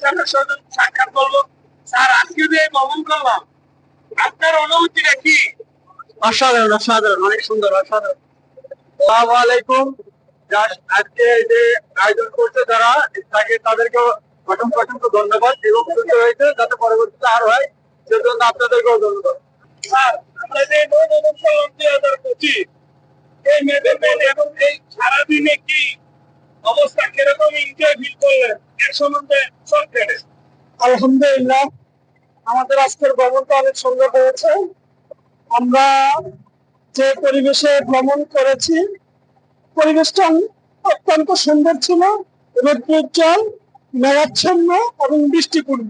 স্যারের সাথে সাক্ষাৎ করবো। স্যার, আজকে যে ভ্রমণ করলাম, আপনার অনুভূতিটা কি? অসাধারণ, অসাধারণ, অনেক সুন্দর, অসাধারণ। আসসালামু আলাইকুম। আজকে এই যে আয়োজন করছে যারা, তাদেরকে অসংখ্য অসংখ্য ধন্যবাদ এবং সুন্দর হয়েছে, যাতে পরবর্তীতে আর হয় সেজন্য আপনাদেরকেও ধন্যবাদ। স্যার, আমরা যে নববর্ষ করলাম 2025, এই মেজারমেন্ট এবং এই সারাদিনে কি অবস্থা, কিরকম এনজয় ফিল করলেন এর সম্বন্ধে সংক্ষেপে? আলহামদুলিল্লাহ, আমাদের আজকের ভ্রমণটা অনেক সুন্দর হয়েছে। আমরা যে পরিবেশে ভ্রমণ করেছি, পরিবেশটা অত্যন্ত সুন্দর ছিল, রৌদ্রোজ্জ্বল, মেঘাচ্ছন্ন এবং বৃষ্টিপূর্ণ।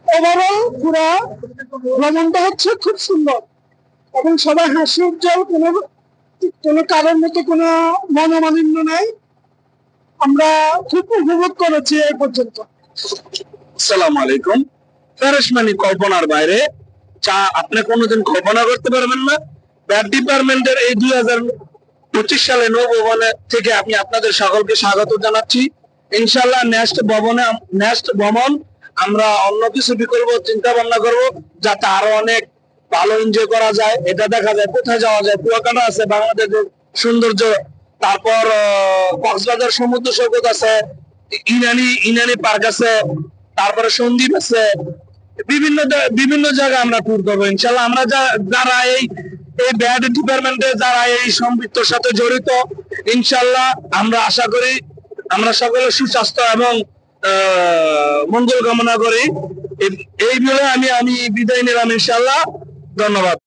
ওভারঅল পুরা ভ্রমণটা হচ্ছে খুব সুন্দর এবং সবাই হাসি উজ্জ্বল, কোনো কারোর মতো কোনো মনোমালিন্য নাই। আমরা খুব উপভোগ করেছি এই পর্যন্ত। আসসালামু আলাইকুম। প্যারিস মানে কল্পনার বাইরে, যা আপনি কোনোদিন কল্পনা করতে পারবেন না। ব্যাট ডিপার্টমেন্টের এই 2025 সালে নবভবনে থেকে আমি আপনাদের সকলকে স্বাগত জানাচ্ছি। ইনশাল্লাহ নেক্সট ভ্রমণ আমরা অন্য কিছু বিকল্প চিন্তা ভাবনা করবো, যাতে আরো অনেক ভালো এনজয় করা যায়। এটা দেখা যায় কোথায় যাওয়া যায়, কুয়াকাটা আছে বাংলাদেশের সৌন্দর্য, তারপর কক্সবাজার সমুদ্র সৈকত আছে, ইনানি পার্ক আছে, তারপরে সন্দ্বীপ আছে, বিভিন্ন জায়গায় আমরা ট্যুর করবো ইনশাল্লাহ। আমরা যারা এই ব্যাড ডিপার্টমেন্টে যারা এই সম্পৃক্তর সাথে জড়িত, ইনশাল্লাহ আমরা আশা করি আমরা সকলের সুস্বাস্থ্য এবং মঙ্গল কামনা করি। এই বলে আমি বিদায় নিলাম ইনশাল্লাহ। ধন্যবাদ।